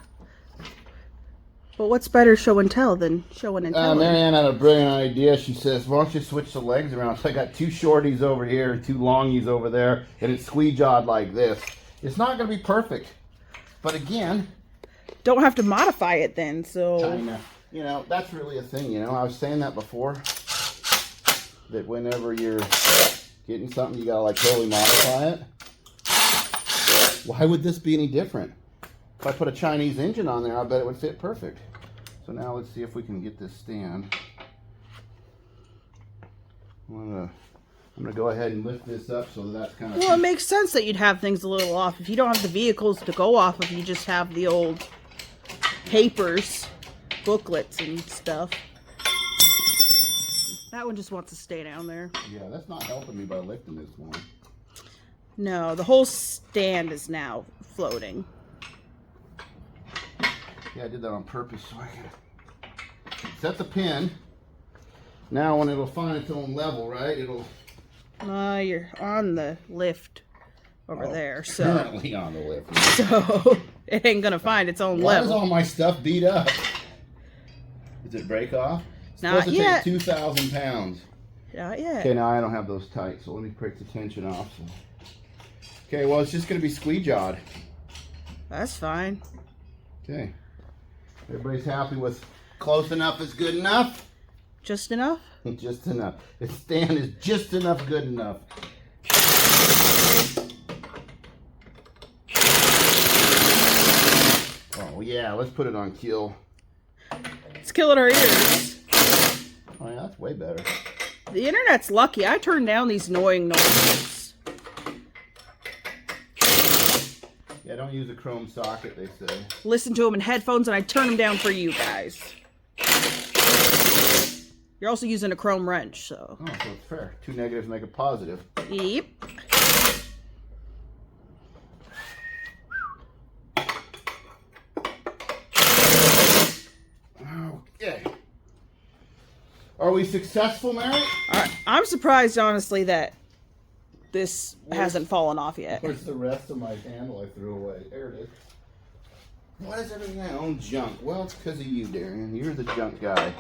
But what's better show and tell than showing and telling? Marianne had a brilliant idea. She says, why don't you switch the legs around? So I got two shorties over here and two longies over there, and it's squee-jawed like this. It's not going to be perfect. But again... Don't have to modify it then, so... China. You know, that's really a thing, you know. I was saying that before. That whenever you're getting something, you got to, like, totally modify it. Why would this be any different? If I put a Chinese engine on there, I bet it would fit perfect. So now let's see if we can get this stand. I'm gonna go ahead and lift this up so that's kind of... Well, it makes sense that you'd have things a little off. If you don't have the vehicles to go off of, you just have the old papers, booklets and stuff. That one just wants to stay down there. Yeah, that's not helping me by lifting this one. No, the whole stand is now floating. Yeah, I did that on purpose so I can set the pin. Now when it'll find its own level, right, it'll... You're on the lift over there, so... Currently on the lift. So, it ain't gonna find its own Why level. is all my stuff beat up? Does it break off? It's Not supposed yet. to take 2,000 pounds. Not yet. Okay, now I don't have those tight, so let me break the tension off. So. Okay, well, it's just going to be squeegee-jawed. That's fine. Okay. Everybody's happy with close enough is good enough? Just enough? Just enough. The stand is just enough good enough. Oh, yeah, let's put it on kill. It's killing our ears. Oh, yeah, that's way better. The internet's lucky. I turned down these annoying noises. Yeah, don't use a chrome socket, they say. Listen to them in headphones, and I turn them down for you guys. You're also using a chrome wrench, so. Oh, so it's fair. 2 negatives make a positive. Yep. Okay. Are we successful, Mary? I'm surprised, honestly, that this hasn't fallen off yet. Where's the rest of my handle I threw away? There it is. Why does everything I own junk? Well, it's because of you, Darian. You're the junk guy.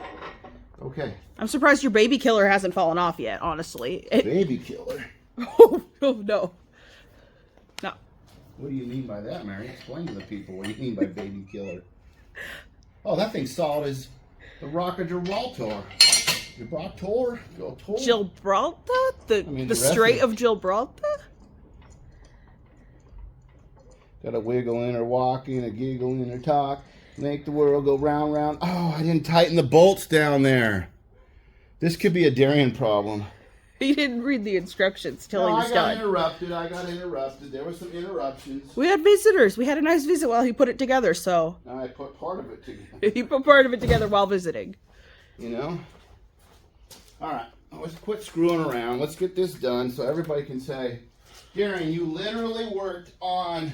Okay. I'm surprised your baby killer hasn't fallen off yet, honestly. Baby killer? Oh, no. No. What do you mean by that, Mary? Explain to the people what you mean by baby killer. Oh, that thing's solid as the Rock of Gibraltar. Gibraltar? Gibraltar? The Strait of Gibraltar? Got a wiggle in her walking, a giggle in her talk. Make the world go round, round. Oh, I didn't tighten the bolts down there. This could be a Darian problem. He didn't read the instructions till he was done. I got interrupted. There were some interruptions. We had visitors. We had a nice visit while he put it together, so. I put part of it together. He put part of it together while visiting. You know? Alright, let's quit screwing around. Let's get this done so everybody can say, Darian, you literally worked on...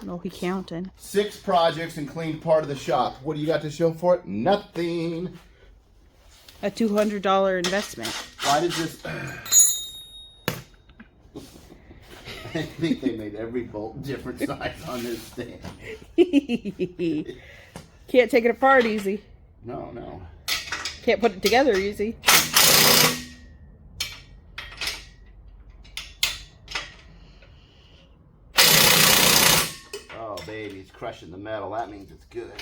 No, he counted. 6 projects and cleaned part of the shop. What do you got to show for it? Nothing. A $200 investment. Why does this... I think they made every bolt different size on this stand. Can't take it apart easy. No. Can't put it together easy. Oh, baby, it's crushing the metal. That means it's good.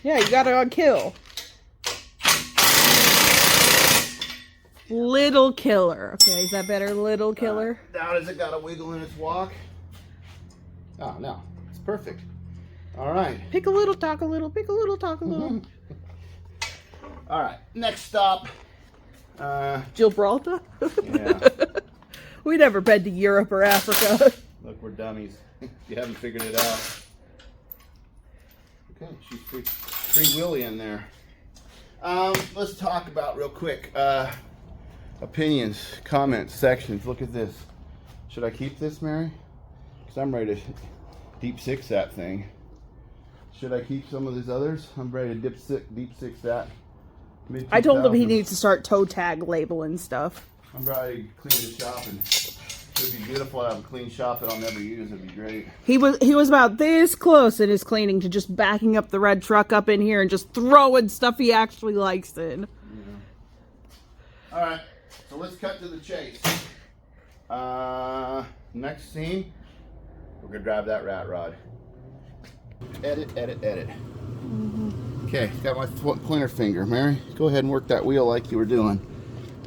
Yeah, you got it on kill. Little killer. Okay, is that better? Little killer? Now does it got a wiggle in its walk? Oh, no. It's perfect. All right. Pick a little, talk a little. Pick a little, talk a little. All right. Next stop. Gibraltar? Yeah. We never been to Europe or Africa. Look, we're dummies. You haven't figured it out. Okay, she's free Willy in there. Let's talk about real quick. Opinions, comments, sections. Look at this. Should I keep this, Mary? Because I'm ready to deep six that thing. Should I keep some of these others? I'm ready to deep six that. I told him he needs to start toe tag labeling stuff. I'm ready to clean the shop, and it'd be beautiful to have a clean shop that I'll never use. It'd be great. He was about this close in his cleaning to just backing up the red truck up in here and just throwing stuff he actually likes in. Yeah. All right. So let's cut to the chase. Next scene, we're going to drive that rat rod. Edit. Mm-hmm. Okay, got my pointer finger. Mary, go ahead and work that wheel like you were doing.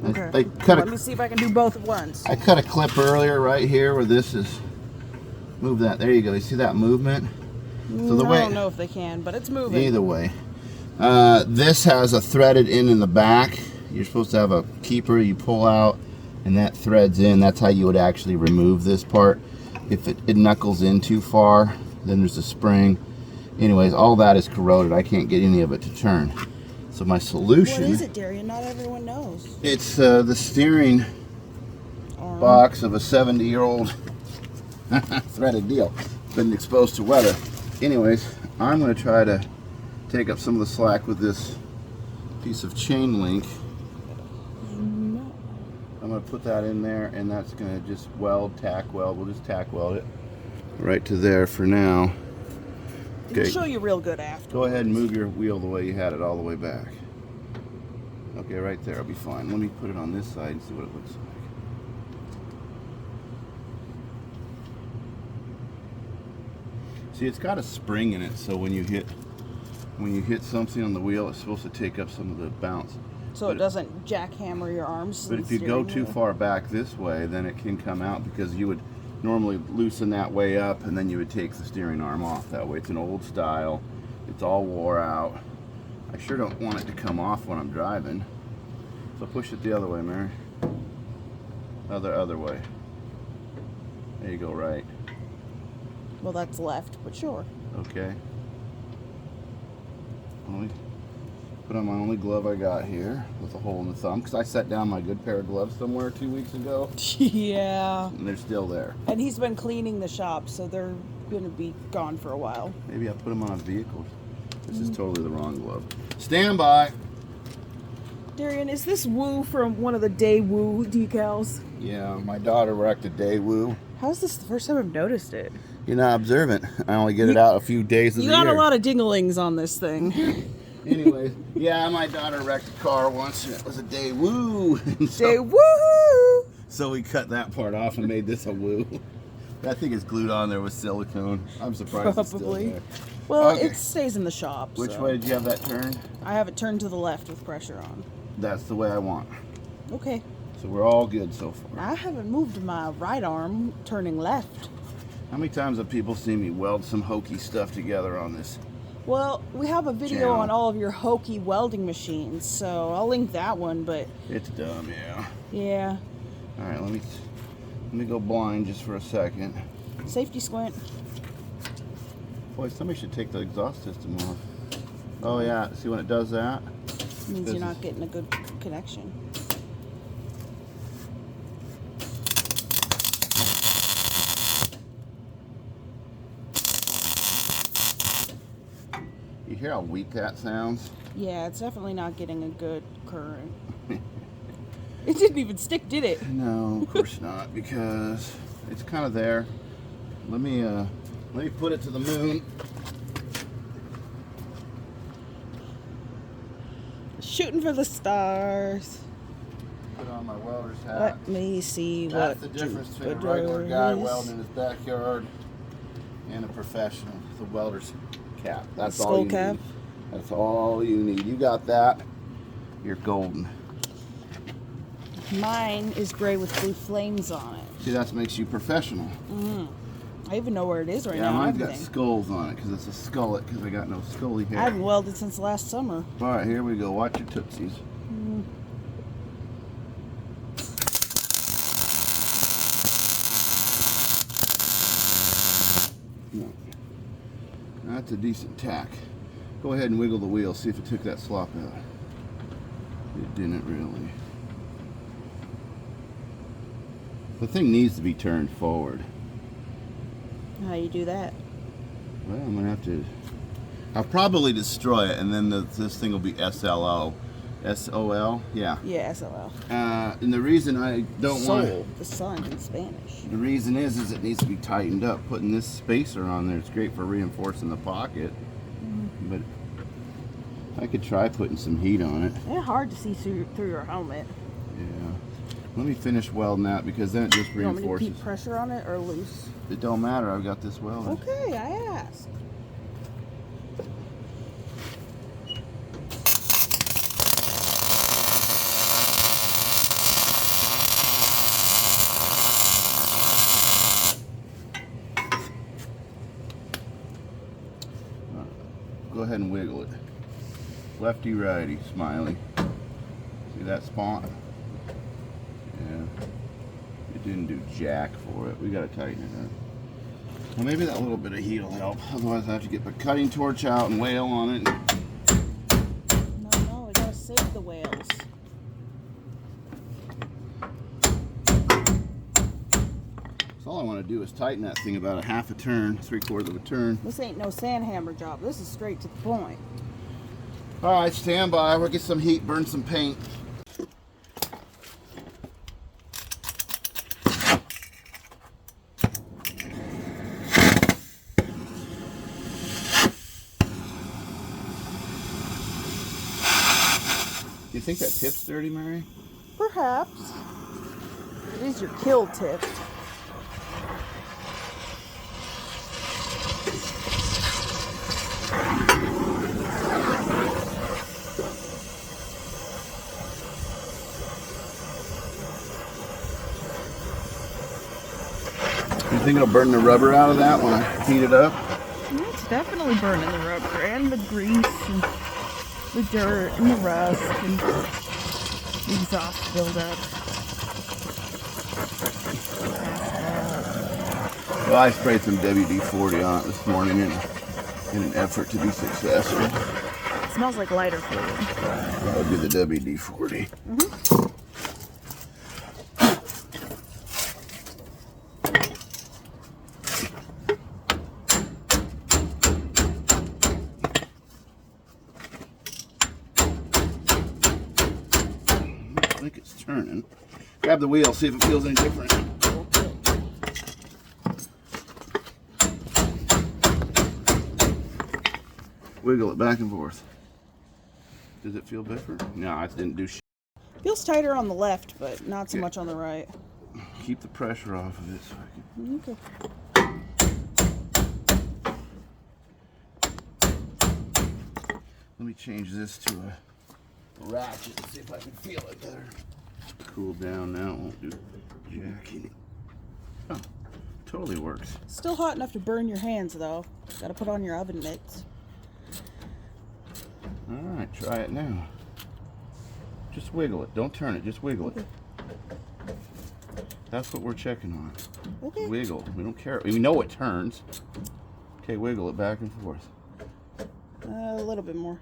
Okay. Let me see if I can do both at once. I cut a clip earlier right here where this is. Move that. There you go. You see that movement? So I don't know if they can, but it's moving. Either way. This has a threaded in the back. You're supposed to have a keeper you pull out, and that threads in. That's how you would actually remove this part. If it knuckles in too far, then there's a spring. Anyways, all that is corroded. I can't get any of it to turn. So my solution... What is it, Darian? Not everyone knows. It's the steering box of a 70-year-old threaded deal. Been exposed to weather. Anyways, I'm going to try to take up some of the slack with this piece of chain link. I'm going to put that in there, and that's going to just tack weld. We'll just tack weld it right to there for now. Okay. I'll show you real good after. Go ahead and move your wheel the way you had it all the way back. Okay, right there. I'll be fine. Let me put it on this side and see what it looks like. See, it's got a spring in it, so when you hit something on the wheel, it's supposed to take up some of the bounce. So it doesn't jackhammer your arms. But if you go too far back this way, then it can come out, because you would normally loosen that way up and then you would take the steering arm off that way. It's an old style. It's all wore out. I sure don't want it to come off when I'm driving. So push it the other way, Mary. Other way. There you go, right. Well, that's left, but sure. Okay. Put on my only glove I got here with a hole in the thumb, because I set down my good pair of gloves somewhere 2 weeks ago. Yeah. And they're still there. And he's been cleaning the shop, so they're going to be gone for a while. Maybe I'll put them on a vehicle. This is totally the wrong glove. Stand by. Darian, is this Woo from one of the Day Woo decals? Yeah, my daughter wrecked a Daewoo. How's this the first time I've noticed it? You're not observant. I only get it out a few days of the You year. got a lot of dinglings on this thing. Anyways, yeah, my daughter wrecked a car once, and it was a Daewoo. Day Woo! So we cut that part off and made this a Woo. That thing is glued on there with silicone. I'm surprised it's still Probably. there. Well, Okay. it stays in the shop. Which so. way did you have that turned? I have it turned to the left with pressure on. That's the way I want. Okay. So we're all good so far. I haven't moved my right arm turning left. How many times have people seen me weld some hokey stuff together on this? Well, we have a video Channel. on all of your hokey welding machines, so I'll link that one, but It's dumb, yeah. yeah. All right, let me go blind just for a second. Safety squint. Boy, somebody should take the exhaust system off. Oh yeah, see when it does that? Means This you're not is- getting a good connection. You hear how weak that sounds? Yeah, it's definitely not getting a good current. It didn't even stick, did it? No, of course not, because it's kind of there. Let me put it to the moon. Shooting for the stars. Put on my welder's hat. Let me see That's what the difference between a Jupiter regular guy is. welding in his backyard and a professional. The welder's cap. That's Skull all you cap? need. That's all you need. You got that, you're golden. Mine is gray with blue flames on it. See, that makes you professional. I even know where it is right Yeah, now. mine's got Everything. skulls on it because it's a skullet because I got no scully hair. I haven't welded since last summer. All right, here we go. Watch your tootsies. No. That's a decent tack. Go ahead and wiggle the wheel. See if it took that slop out. It didn't really. The thing needs to be turned forward. How you do that? Well, I'm gonna have to. I'll probably destroy it, and then this thing will be SLO, SOL. Yeah. Yeah, SLL. And the reason I don't want Sol, the sun in Spanish. the reason is it needs to be tightened up. Putting this spacer on there, it's great for reinforcing the pocket, but I could try putting some heat on it. They're hard to see through your helmet. Yeah. Let me finish welding that because then it just You want me to reinforces. keep pressure on it or loose? It don't matter. I've got this welded. Okay, I asked. Go ahead and wiggle it. Lefty righty, smiley. See that spot? Yeah. It didn't do jack for it. We gotta tighten it up. Well, maybe that little bit of heat will help. Otherwise, I have to get my cutting torch out and wail on it. No, we gotta save the whales. So all I want to do is tighten that thing about a half a turn, 3/4 of a turn. This ain't no sandhammer job. This is straight to the point. All right, stand by. We'll get some heat, burn some paint. Do you think that tip's dirty, Mary? Perhaps. It is your kill tip. think it'll burn the rubber out of that when I heat it up? It's definitely burning the rubber and the grease and the dirt and the rust and the exhaust buildup. Well, I sprayed some WD-40 on it this morning in an effort to be successful. It smells like lighter fluid. That would be the WD-40. Looks like it's turning. Grab the wheel, see if it feels any different. Wiggle it back and forth. Does it feel different? No, it didn't do shit. Feels tighter on the left, but not so much on the right. Keep the pressure off of it so I can... Okay. Let me change this to a ratchet and see if I can feel it better. Cool down now, it won't do jacking it. Oh, totally works. Still hot enough to burn your hands though. Gotta put on your oven mitts. Alright, try it now. Just wiggle it. Don't turn it, just wiggle it. That's what we're checking on. Okay. Wiggle. We don't care. We know it turns. Okay, wiggle it back and forth. A little bit more.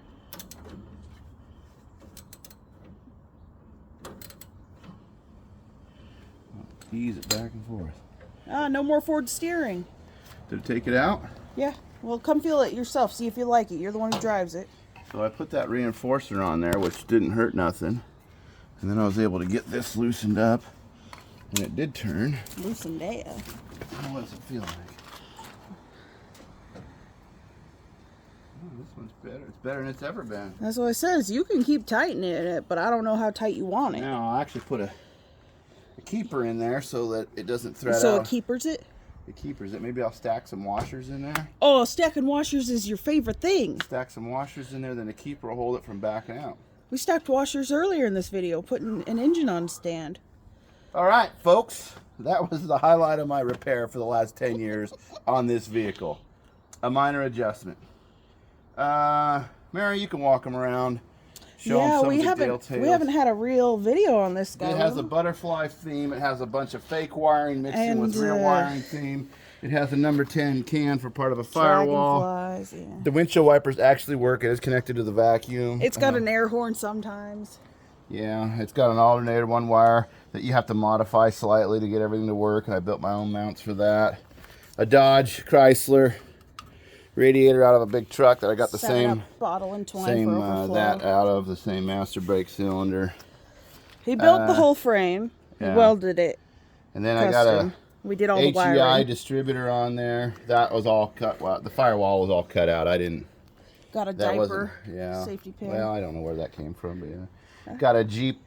Ease it back and forth. No more forward steering. Did it take it out? Yeah. Well, come feel it yourself. See if you like it. You're the one who drives it. So I put that reinforcer on there, which didn't hurt nothing. And then I was able to get this loosened up. And it did turn. Loosened up. What does it feel like? Oh, this one's better. It's better than it's ever been. That's what it says. You can keep tightening it, but I don't know how tight you want it. Now I'll actually put a keeper in there so that it doesn't thread out. So it keepers it? It keepers it. Maybe I'll stack some washers in there. Oh, stacking washers is your favorite thing. Stack some washers in there, then the keeper will hold it from backing out. We stacked washers earlier in this video, putting an engine on stand. All right, folks. That was the highlight of my repair for the last 10 years on this vehicle. A minor adjustment. Mary, you can walk them around. Show them some of the details. We haven't had a real video on this guy. It has a butterfly theme. It has a bunch of fake wiring mixed in with real wiring theme. It has a number 10 can for part of a firewall. Dragonflies, yeah. The windshield wipers actually work. It is connected to the vacuum. It's got an air horn sometimes. Yeah, it's got an alternator, one wire that you have to modify slightly to get everything to work, and I built my own mounts for that. A Dodge Chrysler radiator out of a big truck that I got the same bottle and twine same for overflow. that out of the same master brake cylinder. He built the whole frame. Yeah. He welded it. And then custom. We did all the HEI wiring. distributor on there. That was all cut. Well, the firewall was all cut out. I didn't. Got a That diaper. yeah. Safety pin. Well, I don't know where that came from, but yeah. Got a Jeep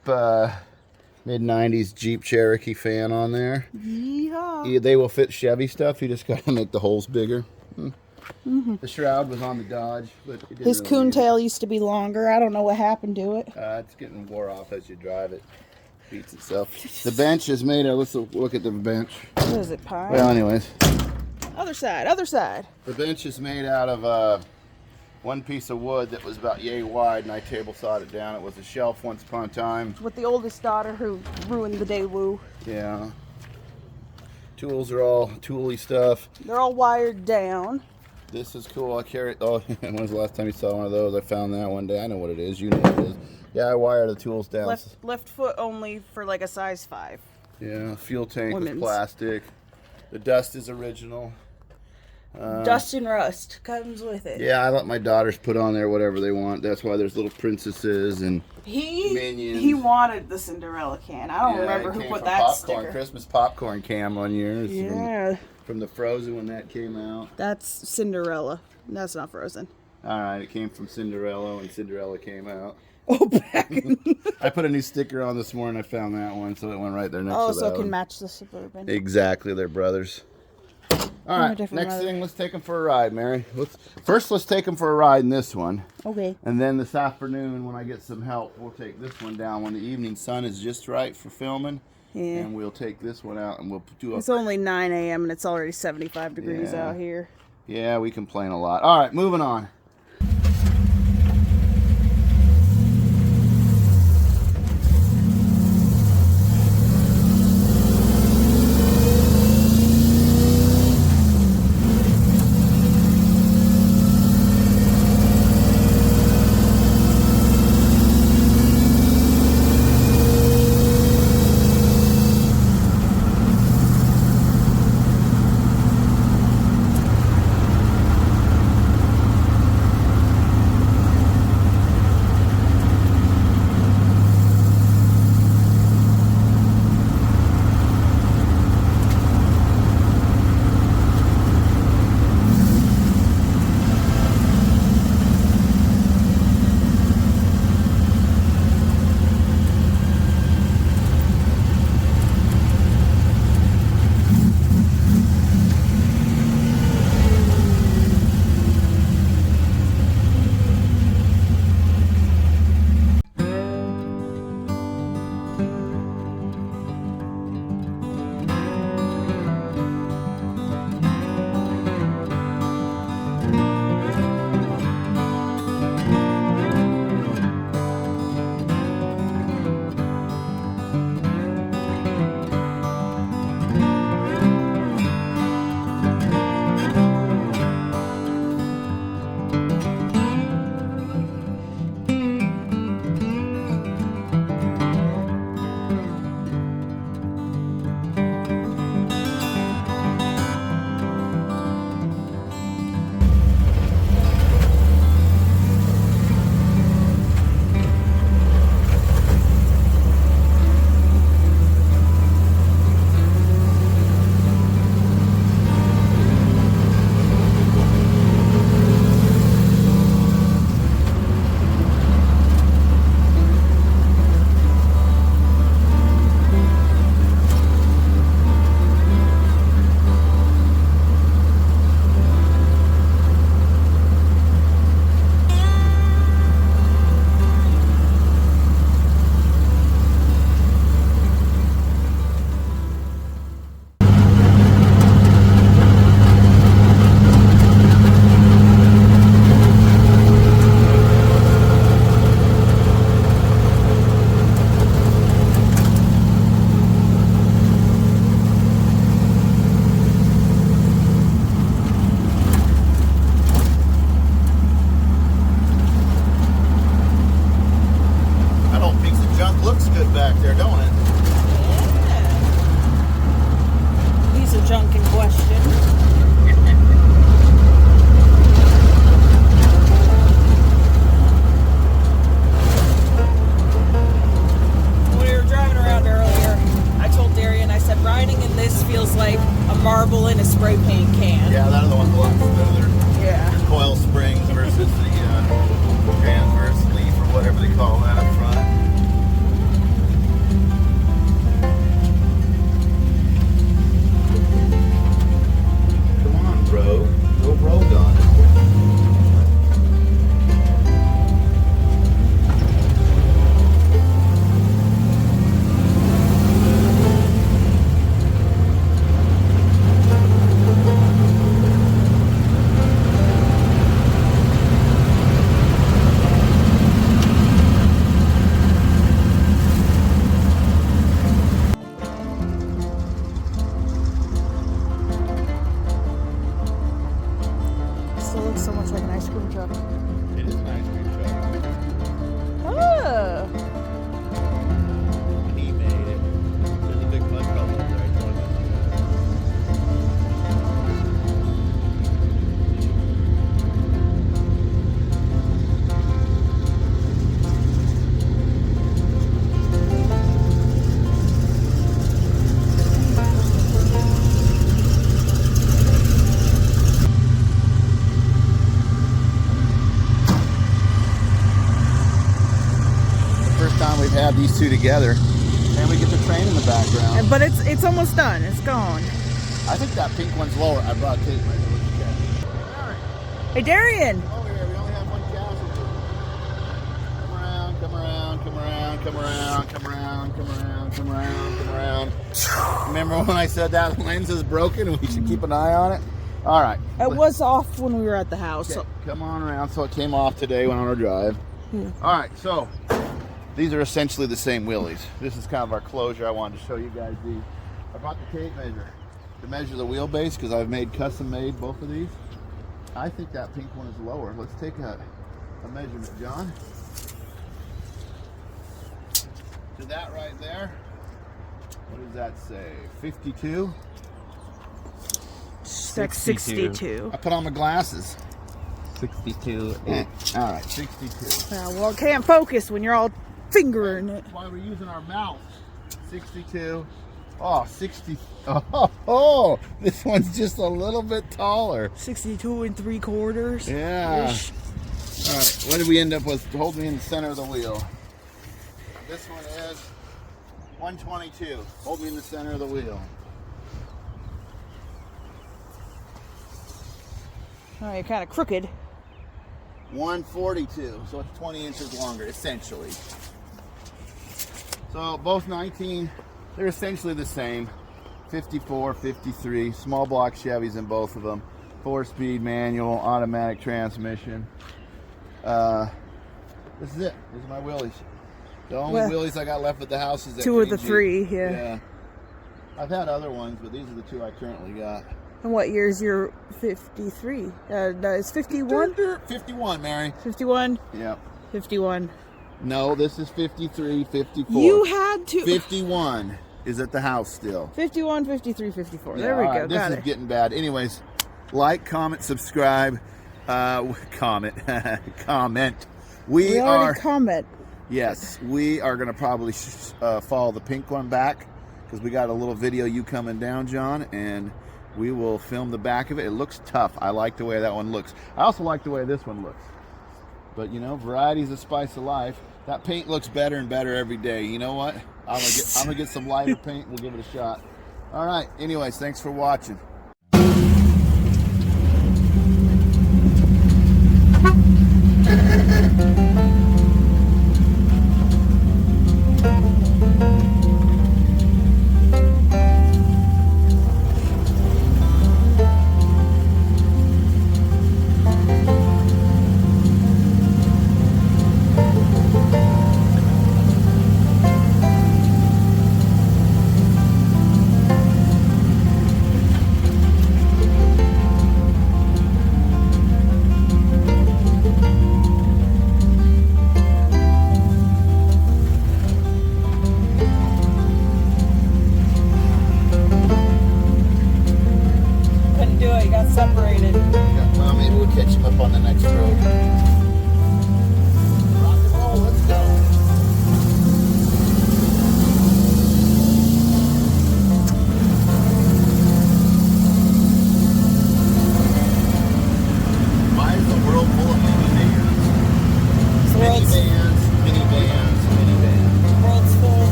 mid-90s Jeep Cherokee fan on there. Yeehaw. They will fit Chevy stuff. You just got to make the holes bigger. The shroud was on the Dodge, but it didn't His really coon need it. tail used to be longer. I don't know what happened to it. It's getting wore off as you drive it. Beats itself. The bench is made of, let's look at the bench. What is it, pine? Well, anyways. Other side, other side. The bench is made out of one piece of wood that was about yay wide, and I table sawed it down. It was a shelf once upon a time. With the oldest daughter who ruined the day woo. Yeah. Tools are all tooly stuff. They're all wired down. This is cool. I carry. Oh, when was the last time you saw one of those? I found that one day. I know what it is. You know what it is. Yeah, I wire the tools down. Left foot only for like a size 5. Yeah, fuel tank Women's. with plastic. The dust is original. Dust and rust comes with it. Yeah, I let my daughters put on there whatever they want. That's why there's little princesses and minions. He wanted the Cinderella can. I don't remember who put that sticker. Christmas popcorn can one year. It's Yeah. From the Frozen when that came out. That's Cinderella. That's not Frozen. All right, it came from Cinderella when Cinderella came out. Oh, back. I put a new sticker on this morning. I found that one, so it went right there next to that. Oh, so it can one. match the Suburban. Exactly, they're brothers. All right, next thing, let's take them for a ride, Mary. Let's take them for a ride in this one. Okay. And then this afternoon, when I get some help, we'll take this one down when the evening sun is just right for filming. Yeah. And we'll take this one out and we'll do a... It's only 9 a.m. and it's already 75 degrees Yeah. out here. Yeah, we complain a lot. All right, moving on. Back there, don't it? Yeah. Piece of junk in question. When we were driving around earlier, I told Darian, I said, riding in this feels like a marble in a spray paint can. Yeah, that other one's a lot smoother. Yeah. Coil springs versus the transverse leaf or whatever they call that up front. Bro, go road on it. Still looks so much like an ice cream truck. It is an ice cream truck. Oh. He made it. There's a big mud puddle there. I told you. We've had these two together, and we get the train in the background. But it's almost done. It's gone. I think that pink one's lower. I brought tape right there. Hey, Darian. Over here, we only have one casualty. Come around, come around, come around, come around, come around. around, come around, come around, come around. Remember when I said that lens is broken and we should keep an eye on it? All right. It was off when we were at the house. Okay, So. come on around. So it came off today when on our drive. All right, so these are essentially the same Willys. This is kind of our closure. I wanted to show you guys these. I bought the tape measure to measure the wheelbase because I've made custom made both of these. I think that pink one is lower. Let's take a measurement, John. To that right there, what does that say? 52? It's like 62. I put on my glasses. 62. Yeah. All right, 62. Yeah, well, it can't focus when you're all fingering it. That's why we're using our mouth. 62. Oh, 60. Oh, this one's just a little bit taller. 62 3/4. Yeah. Ish. All right, what did we end up with? Hold me in the center of the wheel. This one is 122. Hold me in the center of the wheel. Oh, you're kind of crooked. 142. So it's 20 inches longer, essentially. So both 19, they're essentially the same. 54, 53, small block Chevys in both of them. 4-speed manual, automatic transmission. This is it. These are my Willys. The only Willys I got left at the house is that 2 of the Jeep. 3, yeah. I've had other ones, but these are the 2 I currently got. And what year is your 53? No, it's 51? 51, Mary. 51? Yep. 51. No, this is 53, 54. You had to. 51 is at the house still. 51, 53, 54. Yeah, There we all go. right, Got this it. is getting bad. Anyways, like, comment, subscribe, comment, comment. We already comment. Yes, we are going to probably follow the pink one back because we got a little video you coming down, John, and we will film the back of it. It looks tough. I like the way that one looks. I also like the way this one looks. But, you know, variety is the spice of life. That paint looks better and better every day. You know what? I'm gonna get some lighter paint. We'll give it a shot. All right. Anyways, thanks for watching.